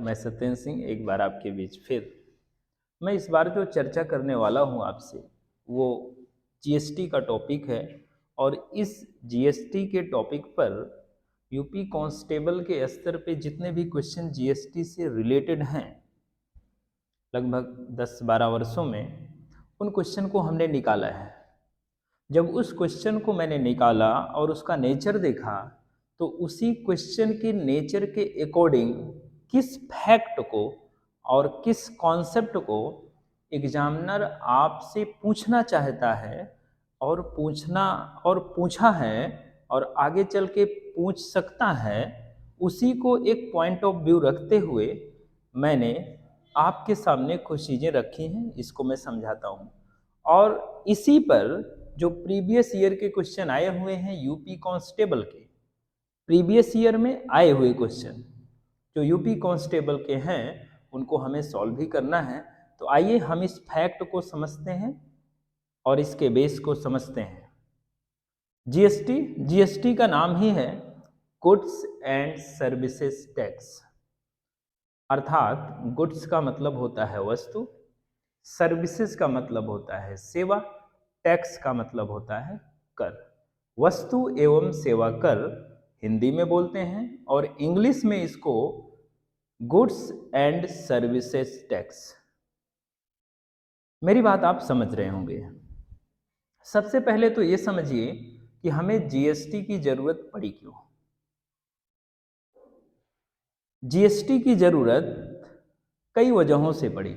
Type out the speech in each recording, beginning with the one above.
मैं सत्येंद्र सिंह एक बार आपके बीच फिर। मैं इस बार जो चर्चा करने वाला हूँ आपसे वो जीएसटी का टॉपिक है। और इस जीएसटी के टॉपिक पर यूपी कांस्टेबल के स्तर पे जितने भी क्वेश्चन जीएसटी से रिलेटेड हैं लगभग 10-12 वर्षों में, उन क्वेश्चन को हमने निकाला है। जब उस क्वेश्चन को मैंने निकाला और उसका नेचर देखा तो उसी क्वेश्चन के नेचर के अकॉर्डिंग किस फैक्ट को और किस कॉन्सेप्ट को एग्जामिनर आपसे पूछना चाहता है और पूछा है और आगे चल के पूछ सकता है, उसी को एक पॉइंट ऑफ व्यू रखते हुए मैंने आपके सामने कुछ चीज़ें रखी हैं। इसको मैं समझाता हूँ और इसी पर जो प्रीवियस ईयर के क्वेश्चन आए हुए हैं यूपी कांस्टेबल के, प्रीवियस ईयर में आए हुए क्वेश्चन जो यूपी कांस्टेबल के हैं उनको हमें सॉल्व भी करना है। तो आइए हम इस फैक्ट को समझते हैं और इसके बेस को समझते हैं। जीएसटी का नाम ही है गुड्स एंड सर्विसेज टैक्स, अर्थात गुड्स का मतलब होता है वस्तु, सर्विसेज का मतलब होता है सेवा, टैक्स का मतलब होता है कर। वस्तु एवं सेवा कर हिंदी में बोलते हैं और इंग्लिश में इसको गुड्स एंड सर्विसेज टैक्स। मेरी बात आप समझ रहे होंगे। सबसे पहले तो ये समझिए कि हमें जीएसटी की जरूरत पड़ी क्यों। जीएसटी की जरूरत कई वजहों से पड़ी,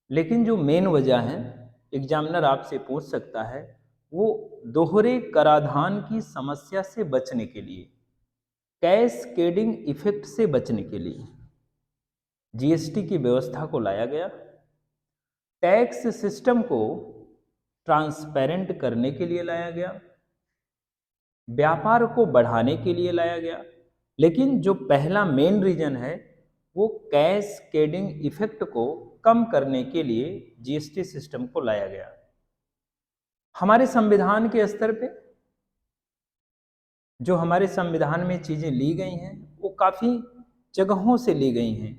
लेकिन जो मेन वजह है एग्जामिनर आपसे पूछ सकता है वो दोहरे कराधान की समस्या से बचने के लिए, कैस्केडिंग इफेक्ट से बचने के लिए जीएसटी की व्यवस्था को लाया गया। टैक्स सिस्टम को ट्रांसपेरेंट करने के लिए लाया गया, व्यापार को बढ़ाने के लिए लाया गया। लेकिन जो पहला मेन रीजन है वो कैस्केडिंग इफेक्ट को कम करने के लिए जीएसटी सिस्टम को लाया गया। हमारे संविधान के स्तर पे जो हमारे संविधान में चीजें ली गई हैं वो काफी जगहों से ली गई हैं।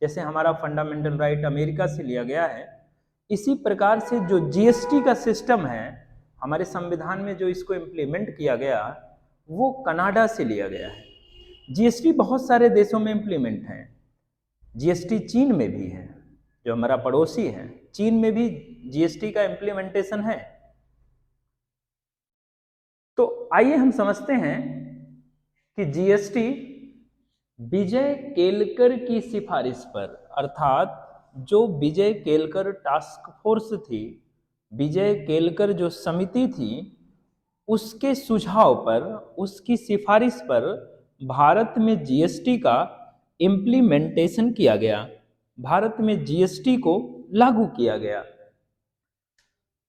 जैसे हमारा फंडामेंटल राइट अमेरिका से लिया गया है, इसी प्रकार से जो जीएसटी का सिस्टम है हमारे संविधान में जो इसको इम्प्लीमेंट किया गया वो कनाडा से लिया गया है। जीएसटी बहुत सारे देशों में इम्प्लीमेंट है। जीएसटी चीन में भी है, जो हमारा पड़ोसी है, चीन में भी जीएसटी का इम्प्लीमेंटेशन है। तो आइए हम समझते हैं कि जीएसटी विजय केलकर की सिफारिश पर, अर्थात जो विजय केलकर टास्क फोर्स थी, विजय केलकर जो समिति थी, उसके सुझाव पर, उसकी सिफारिश पर भारत में जीएसटी का इम्प्लीमेंटेशन किया गया, भारत में जीएसटी को लागू किया गया।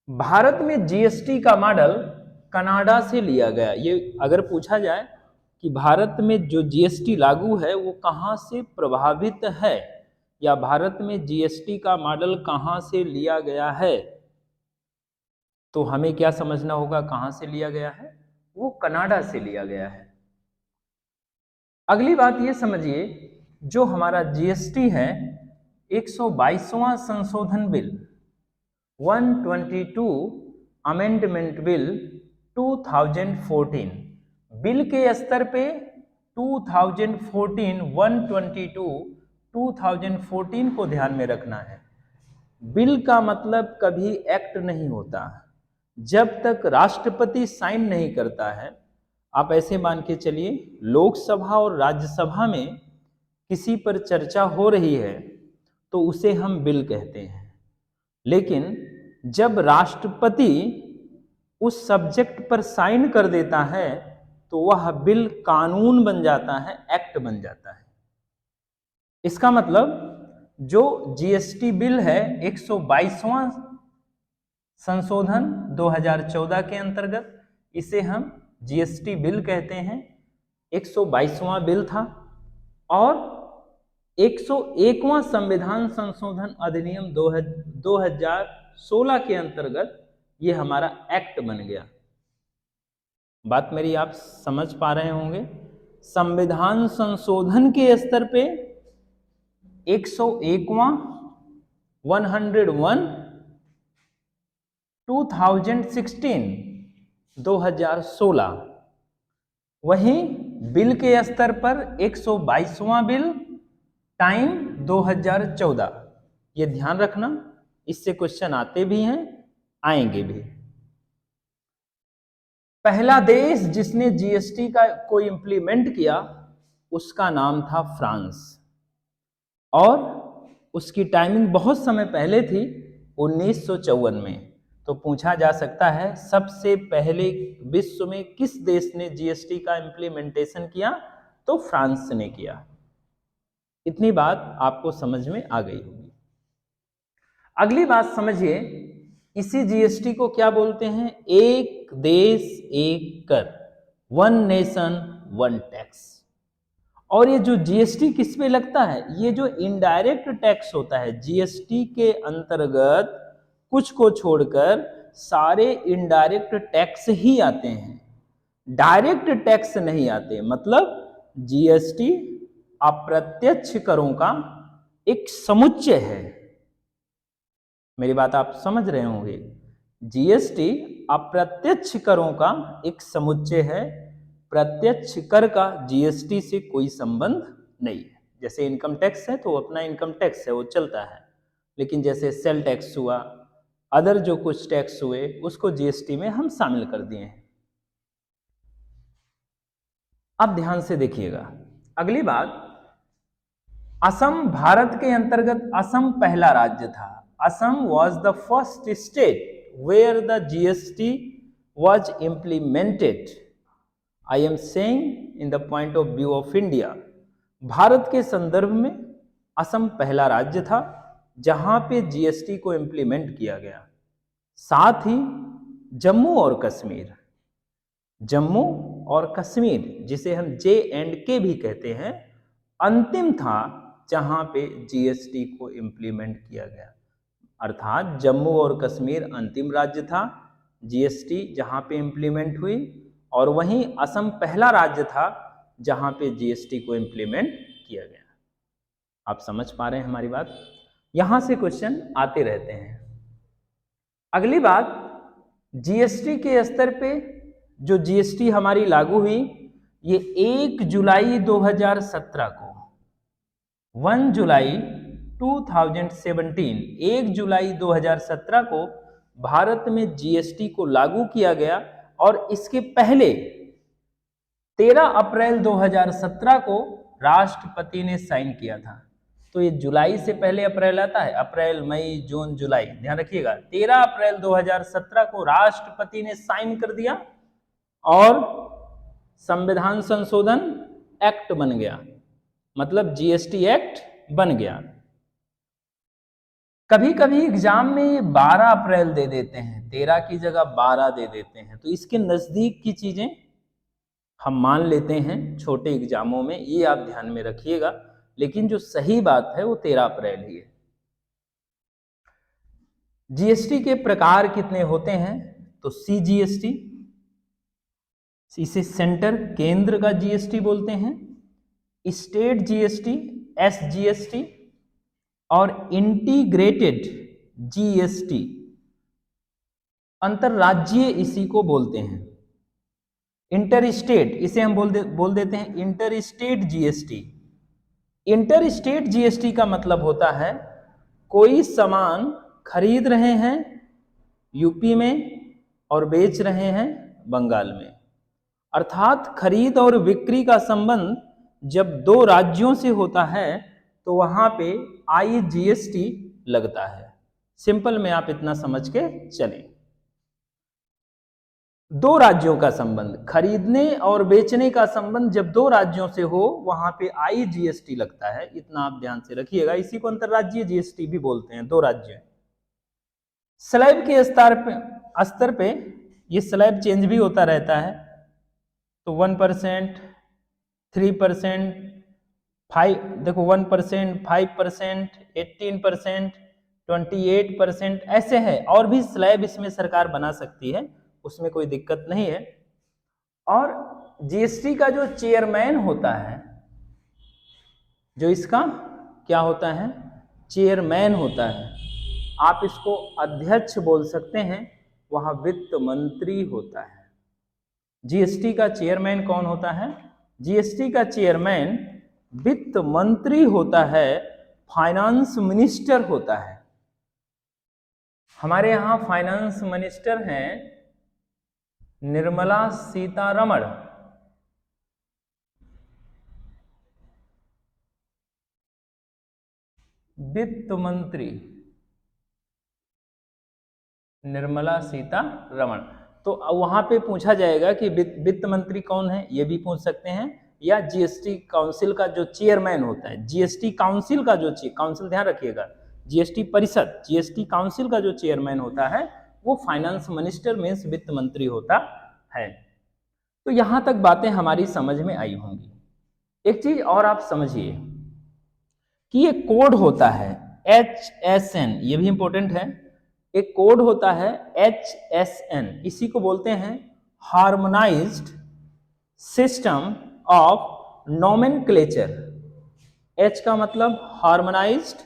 भारत में जीएसटी का मॉडल कनाडा से लिया गया। ये अगर पूछा जाए कि भारत में जो जीएसटी लागू है वो कहाँ से प्रभावित है या भारत में जीएसटी का मॉडल कहाँ से लिया गया है, तो हमें क्या समझना होगा कहाँ से लिया गया है, वो कनाडा से लिया गया है। अगली बात ये समझिए, जो हमारा जीएसटी है 122वां संशोधन बिल 122 अमेंडमेंट बिल 2014 बिल के स्तर पे 2014 122 2014 को ध्यान में रखना है। बिल का मतलब कभी एक्ट नहीं होता जब तक राष्ट्रपति साइन नहीं करता है। आप ऐसे मान के चलिए, लोकसभा और राज्यसभा में किसी पर चर्चा हो रही है तो उसे हम बिल कहते हैं, लेकिन जब राष्ट्रपति उस सब्जेक्ट पर साइन कर देता है तो वह बिल कानून बन जाता है, एक्ट बन जाता है। इसका मतलब जो जीएसटी बिल है 122वां संशोधन 2014 के अंतर्गत, इसे हम जीएसटी बिल कहते हैं। 122वां बिल था और 101वां संविधान संशोधन अधिनियम 2016 के अंतर्गत ये हमारा एक्ट बन गया। बात मेरी आप समझ पा रहे होंगे। संविधान संशोधन के स्तर पे 101वां 101 2016 2016। वहीं बिल के स्तर पर 122वां बिल टाइम 2014। ये ध्यान रखना, इससे क्वेश्चन आते भी हैं, आएंगे भी। पहला देश जिसने जीएसटी को इंप्लीमेंट किया उसका नाम था फ्रांस, और उसकी टाइमिंग बहुत समय पहले थी, 1954 में। तो पूछा जा सकता है सबसे पहले विश्व में किस देश ने जीएसटी का इंप्लीमेंटेशन किया, तो फ्रांस ने किया। इतनी बात आपको समझ में आ गई होगी। अगली बात समझिए, इसी जीएसटी को क्या बोलते हैं, एक देश एक कर, वन नेशन वन टैक्स। और ये जो जीएसटी किस पे लगता है, ये जो इनडायरेक्ट टैक्स होता है, जीएसटी के अंतर्गत कुछ को छोड़कर सारे इनडायरेक्ट टैक्स ही आते हैं, डायरेक्ट टैक्स नहीं आते। मतलब जीएसटी अप्रत्यक्ष करों का एक समुच्चय है। मेरी बात आप समझ रहे होंगे, जीएसटी अप्रत्यक्ष करों का एक समुच्चय है, प्रत्यक्ष कर का जीएसटी से कोई संबंध नहीं है। जैसे इनकम टैक्स है तो अपना इनकम टैक्स है, वो चलता है, लेकिन जैसे सेल टैक्स हुआ, अदर जो कुछ टैक्स हुए, उसको जीएसटी में हम शामिल कर दिए हैं। अब ध्यान से देखिएगा अगली बात, असम भारत के अंतर्गत असम पहला राज्य था। Assam was the first state where the GST was implemented. I am saying in the point of view of India. Bharat के संदर्भ में असम पहला राज्य था जहां पे जीएसटी को इंप्लीमेंट किया गया। साथ ही जम्मू और कश्मीर, जम्मू और कश्मीर जिसे हम J&K भी कहते हैं, अंतिम था जहां पे जीएसटी को इंप्लीमेंट किया गया। अर्थात जम्मू और कश्मीर अंतिम राज्य था जीएसटी जहां पे इंप्लीमेंट हुई, और वहीं असम पहला राज्य था जहां पे जीएसटी को इंप्लीमेंट किया गया। आप समझ पा रहे हैं हमारी बात? यहां से क्वेश्चन आते रहते हैं। अगली बात, जीएसटी के स्तर पे जो जीएसटी हमारी लागू हुई, ये 1 जुलाई 2017 को, 1 जुलाई 2017, 1 जुलाई 2017 को भारत में जीएसटी को लागू किया गया, और इसके पहले 13 अप्रैल 2017 को राष्ट्रपति ने साइन किया था। तो ये जुलाई से पहले अप्रैल आता है, अप्रैल मई जून जुलाई, ध्यान रखिएगा। 13 अप्रैल 2017 को राष्ट्रपति ने साइन कर दिया और संविधान संशोधन एक्ट बन गया, मतलब जीएसटी एक्ट बन गया। कभी कभी एग्जाम में ये 12 अप्रैल दे देते हैं, 13 की जगह 12 दे देते हैं, तो इसके नजदीक की चीजें हम मान लेते हैं छोटे एग्जामों में, ये आप ध्यान में रखिएगा। लेकिन जो सही बात है वो 13 अप्रैल ही है। जीएसटी के प्रकार कितने होते हैं, तो सीजीएसटी, इसे सेंटर केंद्र का जीएसटी बोलते हैं, स्टेट जीएसटी एसजीएसटी, और इंटीग्रेटेड जीएसटी अंतरराज्यीय इसी को बोलते हैं। इंटर स्टेट, इसे हम बोल देते हैं inter state GST. Inter state GST का मतलब होता है कोई सामान खरीद रहे हैं यूपी में और बेच रहे हैं बंगाल में, अर्थात खरीद और बिक्री का संबंध जब दो राज्यों से होता है तो वहां पे आईजीएसटी लगता है। सिंपल में आप इतना समझ के चलें, दो राज्यों का संबंध, खरीदने और बेचने का संबंध जब दो राज्यों से हो वहां पे आईजीएसटी लगता है, इतना आप ध्यान से रखिएगा। इसी को अंतरराज्यीय जीएसटी भी बोलते हैं, दो राज्य। स्लैब के स्तर पे ये स्लैब चेंज भी होता रहता है, तो 1%, 3%, 5, देखो 1%, 5%, 18%, 28%, ऐसे है। और भी स्लैब इसमें सरकार बना सकती है, उसमें कोई दिक्कत नहीं है। और जीएसटी का जो चेयरमैन होता है, जो इसका क्या होता है? चेयरमैन होता है। आप इसको अध्यक्ष बोल सकते हैं, वहां वित्त मंत्री होता है। जीएसटी का चेयरमैन कौन होता है? जीएसटी का चेयरमैन वित्त मंत्री होता है, फाइनेंस मिनिस्टर होता है। हमारे यहां फाइनेंस मिनिस्टर हैं निर्मला सीतारमण। वित्त मंत्री निर्मला सीतारमण। तो वहां पे पूछा जाएगा कि वित्त मंत्री कौन है, ये भी पूछ सकते हैं, या जीएसटी काउंसिल का जो चेयरमैन होता है, जीएसटी काउंसिल का जो काउंसिल, ध्यान रखिएगा, जीएसटी परिषद, जीएसटी काउंसिल का जो चेयरमैन होता है वो फाइनेंस मिनिस्टर मीन्स वित्त मंत्री होता है। तो यहां तक बातें हमारी समझ में आई होंगी। एक चीज और आप समझिए कि ये कोड होता है HSN, ये भी इंपॉर्टेंट है। एक कोड होता है HSN, इसी को बोलते हैं harmonised system of nomenclature. H का मतलब हार्मोनाइज्ड,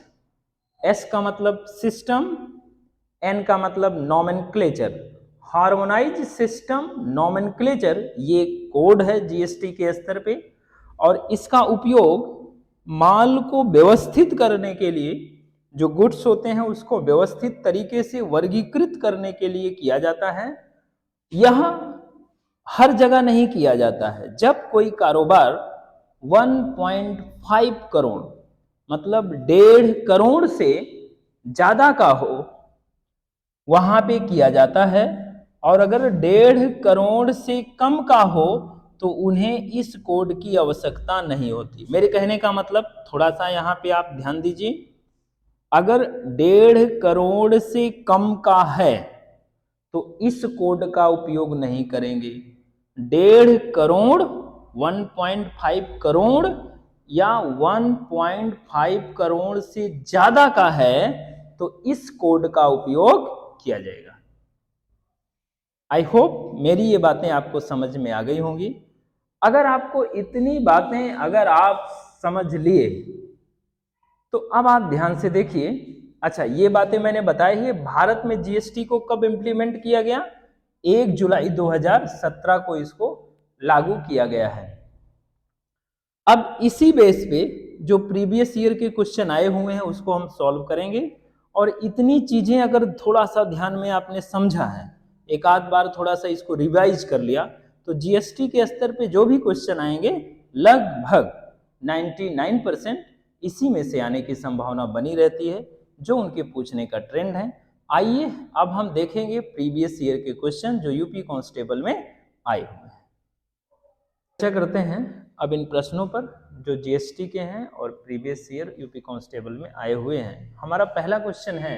S का मतलब सिस्टम, N का मतलब नोमेनक्लेचर। हार्मोनाइज्ड सिस्टम नोमेनक्लेचर ये कोड है जीएसटी के स्तर पे, और इसका उपयोग माल को व्यवस्थित करने के लिए, जो गुड्स होते हैं उसको व्यवस्थित तरीके से वर्गीकृत करने के लिए किया जाता है। यह हर जगह नहीं किया जाता है। जब कोई कारोबार 1.5 करोड़ मतलब 1.5 करोड़ से ज्यादा का हो वहां पे किया जाता है, और अगर 1.5 करोड़ से कम का हो तो उन्हें इस कोड की आवश्यकता नहीं होती। मेरे कहने का मतलब थोड़ा सा यहाँ पे आप ध्यान दीजिए, अगर 1.5 करोड़ से कम का है तो इस कोड का उपयोग नहीं करेंगे। 1.5 करोड़, 1.5 करोड़ या 1.5 करोड़ से ज्यादा का है तो इस कोड का उपयोग किया जाएगा। आई होप मेरी ये बातें आपको समझ में आ गई होंगी। अगर आपको इतनी बातें अगर आप समझ लिए तो अब आप ध्यान से देखिए। अच्छा, ये बातें मैंने बताई है, भारत में जीएसटी को कब इंप्लीमेंट किया गया? 1 जुलाई 2017 को इसको लागू किया गया है। अब इसी बेस पे जो प्रीवियस ईयर के क्वेश्चन आए हुए हैं उसको हम सॉल्व करेंगे, और इतनी चीजें अगर थोड़ा सा ध्यान में आपने समझा है, एक आध बार थोड़ा सा इसको रिवाइज कर लिया, तो जीएसटी के स्तर पे जो भी क्वेश्चन आएंगे लगभग 99% इसी में से आने की संभावना बनी रहती है, जो उनके पूछने का ट्रेंड है। आइए अब हम देखेंगे प्रीवियस ईयर के क्वेश्चन जो यूपी कांस्टेबल में आए हुए हैं। चर्चा करते हैं अब इन प्रश्नों पर जो जीएसटी के हैं और प्रीवियस ईयर यूपी कांस्टेबल में आए हुए हैं। हमारा पहला क्वेश्चन है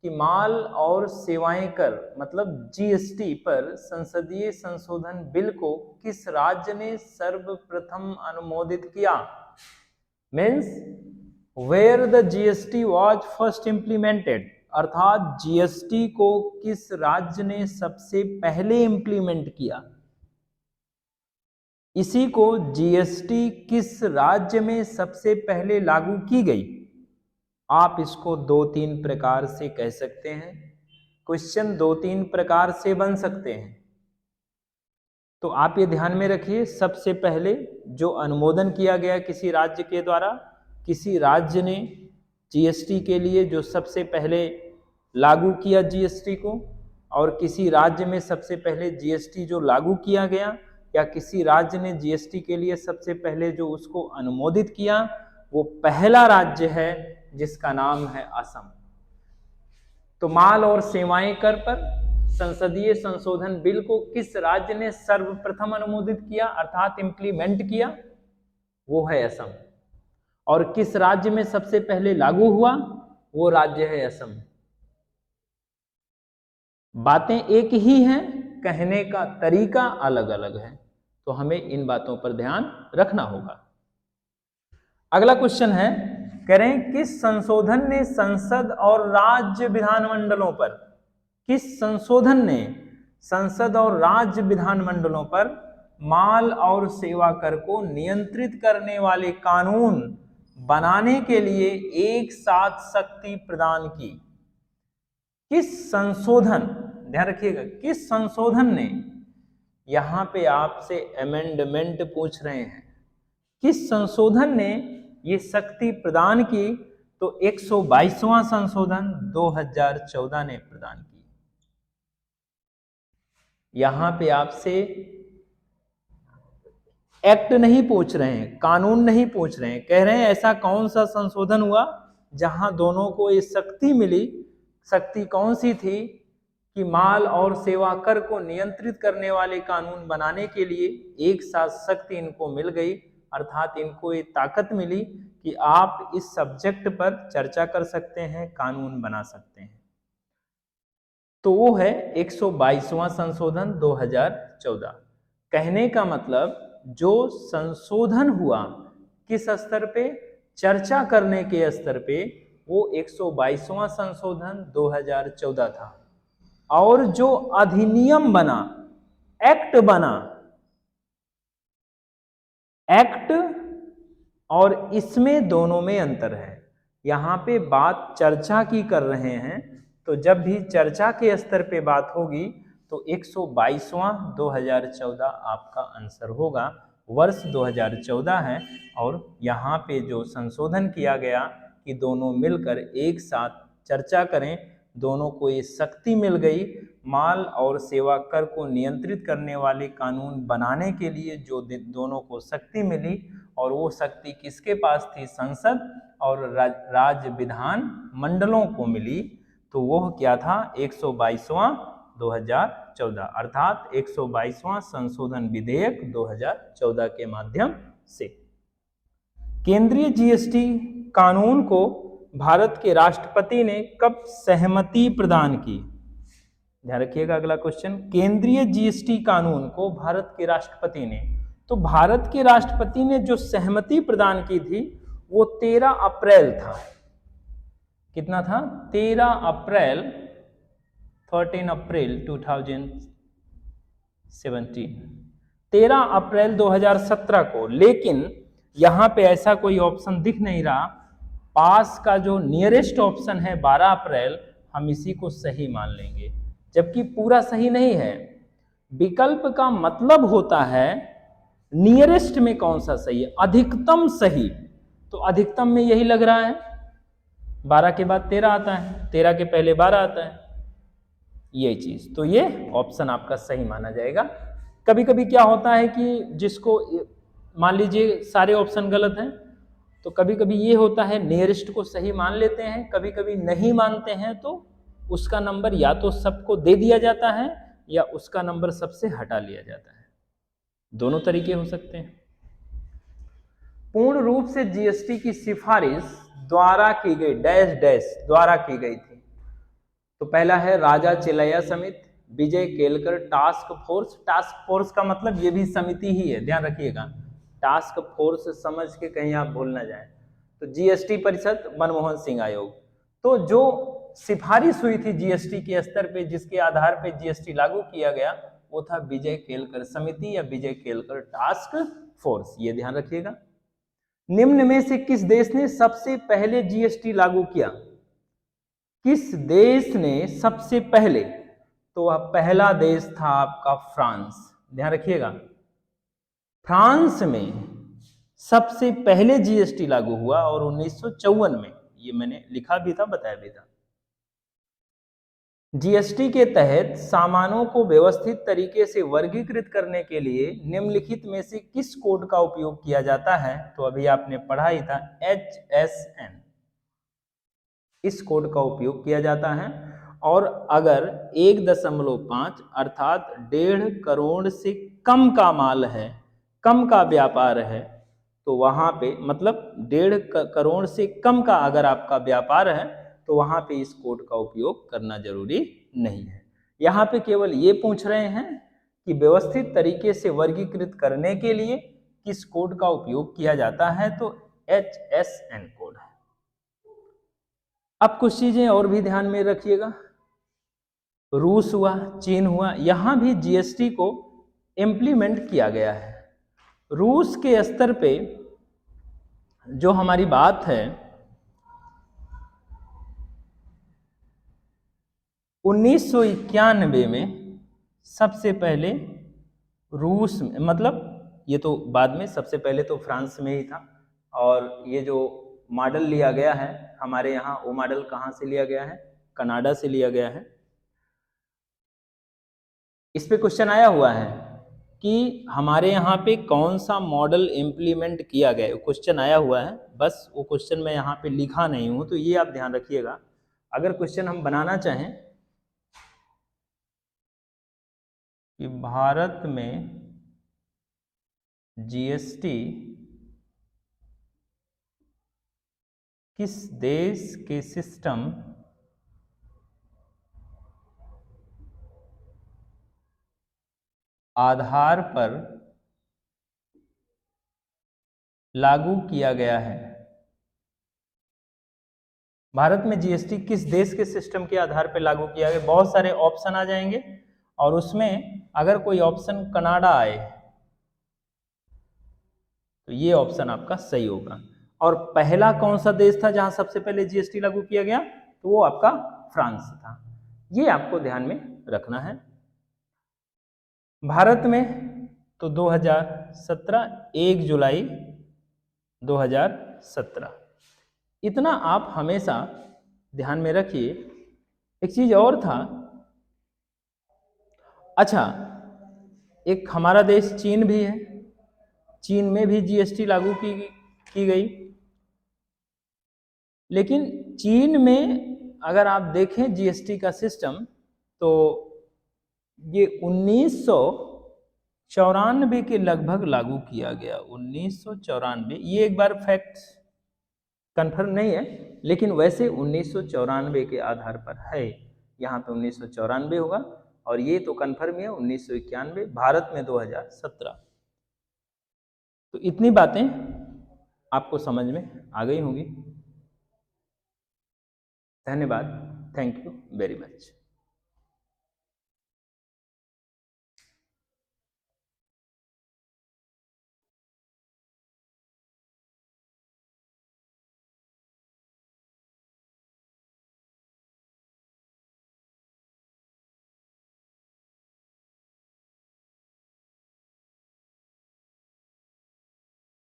कि माल और सेवाएं कर मतलब जीएसटी पर संसदीय संशोधन बिल को किस राज्य ने सर्वप्रथम अनुमोदित किया? Means where the GST was first implemented, अर्थात जीएसटी को किस राज्य ने सबसे पहले इंप्लीमेंट किया। इसी को जीएसटी किस राज्य में सबसे पहले लागू की गई। आप इसको 2-3 प्रकार से कह सकते हैं। क्वेश्चन 2-3 प्रकार से बन सकते हैं, तो आप ये ध्यान में रखिए। सबसे पहले जो अनुमोदन किया गया किसी राज्य के द्वारा, किसी राज्य ने जीएसटी के लिए जो सबसे पहले लागू किया जीएसटी को, और किसी राज्य में सबसे पहले जीएसटी जो लागू किया गया, या किसी राज्य ने जीएसटी के लिए सबसे पहले जो उसको अनुमोदित किया, वो पहला राज्य है जिसका नाम है असम। तो माल और सेवाएं कर पर संसदीय संशोधन बिल को किस राज्य ने सर्वप्रथम अनुमोदित किया अर्थात इंप्लीमेंट किया? वो है असम। और किस राज्य में सबसे पहले लागू हुआ? वो राज्य है असम। बातें एक ही हैं, कहने का तरीका अलग अलग है, तो हमें इन बातों पर ध्यान रखना होगा। अगला क्वेश्चन है, कह रहे हैं किस संशोधन ने संसद और राज्य विधानमंडलों पर, किस संशोधन ने संसद और राज्य विधानमंडलों पर माल और सेवा कर को नियंत्रित करने वाले कानून बनाने के लिए एक साथ शक्ति प्रदान की। किस संशोधन, ध्यान रखिएगा, किस संशोधन ने, यहां पे आपसे अमेंडमेंट पूछ रहे हैं, किस संशोधन ने ये शक्ति प्रदान की? तो 122वां संशोधन 2014 ने प्रदान की। यहां पे आपसे एक्ट नहीं पूछ रहे हैं, कानून नहीं पूछ रहे हैं, कह रहे हैं ऐसा कौन सा संशोधन हुआ जहां दोनों को ये शक्ति मिली। शक्ति कौन सी थी? कि माल और सेवा कर को नियंत्रित करने वाले कानून बनाने के लिए एक साथ शक्ति इनको मिल गई, अर्थात इनको ये ताकत मिली कि आप इस सब्जेक्ट पर चर्चा कर सकते हैं, कानून बना सकते हैं। तो वो है 122वां संशोधन 2014। कहने का मतलब जो संशोधन हुआ किस स्तर पे? चर्चा करने के स्तर पे, वो 122वां संशोधन 2014 था। और जो अधिनियम बना, एक्ट बना, एक्ट और इसमें दोनों में अंतर है। यहां पे बात चर्चा की कर रहे हैं, तो जब भी चर्चा के स्तर पे बात होगी तो 122वां 2014 आपका आंसर होगा। वर्ष 2014 है और यहाँ पे जो संशोधन किया गया कि दोनों मिलकर एक साथ चर्चा करें, दोनों को ये शक्ति मिल गई माल और सेवा कर को नियंत्रित करने वाले कानून बनाने के लिए, जो दोनों को शक्ति मिली, और वो शक्ति किसके पास थी? संसद और राज्य विधान मंडलों को मिली। तो वह क्या था? 122वां 2014, अर्थात 122वां संशोधन विधेयक 2014 के माध्यम से। केंद्रीय जीएसटी कानून को भारत के राष्ट्रपति ने कब सहमति प्रदान की? ध्यान रखिएगा, अगला क्वेश्चन, केंद्रीय जीएसटी कानून को भारत के राष्ट्रपति ने, तो भारत के राष्ट्रपति ने जो सहमति प्रदान की थी वो 13 अप्रैल था। कितना था? 13 अप्रैल 2017, 13 अप्रैल 2017 को। लेकिन यहां पे ऐसा कोई ऑप्शन दिख नहीं रहा। पास का जो नियरेस्ट ऑप्शन है 12 अप्रैल, हम इसी को सही मान लेंगे, जबकि पूरा सही नहीं है। विकल्प का मतलब होता है नियरेस्ट में कौन सा सही है, अधिकतम सही। तो अधिकतम में यही लग रहा है, 12 के बाद 13 आता है, 13 के पहले 12 आता है, ये चीज। तो ये ऑप्शन आपका सही माना जाएगा। कभी कभी क्या होता है कि जिसको मान लीजिए सारे ऑप्शन गलत हैं, तो कभी कभी ये होता है नियरेस्ट को सही मान लेते हैं, कभी कभी नहीं मानते हैं, तो उसका नंबर या तो सबको दे दिया जाता है या उसका नंबर सबसे हटा लिया जाता है। दोनों तरीके हो सकते हैं। पूर्ण रूप से जीएसटी की सिफारिश द्वारा की गई डैश डैश द्वारा की गई थी। तो पहला है राजा चिलैया समिति, Vijay Kelkar task force. Task force का मतलब ये भी समिति ही है, ध्यान रखिएगा, टास्क फोर्स समझ के कहीं आप भूल ना जाएं। तो जीएसटी परिषद, मनमोहन सिंह आयोग। तो जो सिफारिश हुई थी जीएसटी के स्तर पे, जिसके आधार पे जीएसटी लागू किया गया, वो था विजय केलकर समिति या विजय केलकर टास्क फोर्स, ये ध्यान रखिएगा। निम्न में से किस देश ने सबसे पहले जीएसटी लागू किया? किस देश ने सबसे पहले? तो वह पहला देश था आपका फ्रांस, ध्यान रखिएगा। फ्रांस में सबसे पहले जीएसटी लागू हुआ और 1954 में, ये मैंने लिखा भी था, बताया भी था। जीएसटी के तहत सामानों को व्यवस्थित तरीके से वर्गीकृत करने के लिए निम्नलिखित में से किस कोड का उपयोग किया जाता है? तो अभी आपने पढ़ा ही था, HSN, इस कोड का उपयोग किया जाता है। और अगर 1.5 अर्थात 1.5 करोड़ से कम का माल है, कम का व्यापार है, तो वहां पे मतलब 1.5 करोड़ से कम का अगर आपका व्यापार है, तो वहां पे इस कोड का उपयोग करना जरूरी नहीं है। यहाँ पे केवल ये पूछ रहे हैं कि व्यवस्थित तरीके से वर्गीकृत करने के लिए किस कोड का उपयोग किया जाता है, तो HSN कोड है। अब कुछ चीजें और भी ध्यान में रखिएगा। रूस हुआ, चीन हुआ, यहां भी जीएसटी को इम्प्लीमेंट किया गया है। रूस के स्तर पे जो हमारी बात है 1991 में सबसे पहले रूस में, मतलब ये तो बाद में, सबसे पहले तो फ्रांस में ही था। और ये जो मॉडल लिया गया है हमारे यहाँ, वो मॉडल कहाँ से लिया गया है? कनाडा से लिया गया है। इस पे क्वेश्चन आया हुआ है कि हमारे यहाँ पे कौन सा मॉडल इम्प्लीमेंट किया गया है, क्वेश्चन आया हुआ है। बस वो क्वेश्चन मैं यहाँ पे लिखा नहीं हूँ, तो ये आप ध्यान रखिएगा। अगर क्वेश्चन हम बनाना चाहें कि भारत में जीएसटी किस देश के सिस्टम आधार पर लागू किया गया है, भारत में जीएसटी किस देश के सिस्टम के आधार पर लागू किया गया, बहुत सारे ऑप्शन आ जाएंगे और उसमें अगर कोई ऑप्शन कनाडा आए तो ये ऑप्शन आपका सही होगा। और पहला कौन सा देश था जहां सबसे पहले जीएसटी लागू किया गया? तो वो आपका फ्रांस था। ये आपको ध्यान में रखना है। भारत में तो 2017, 1 जुलाई 2017, इतना आप हमेशा ध्यान में रखिए। एक चीज और था, अच्छा, एक हमारा देश चीन भी है, चीन में भी जीएसटी लागू की गई। लेकिन चीन में अगर आप देखें जीएसटी का सिस्टम, तो ये 1994 के लगभग लागू किया गया। 1994, ये एक बार फैक्ट कंफर्म नहीं है, लेकिन वैसे 1994 के आधार पर है। यहाँ पे 1994 होगा और ये तो कंफर्म है 1991, भारत में 2017। तो इतनी बातें आपको समझ में आ गई होंगी। धन्यवाद। Thank you very much.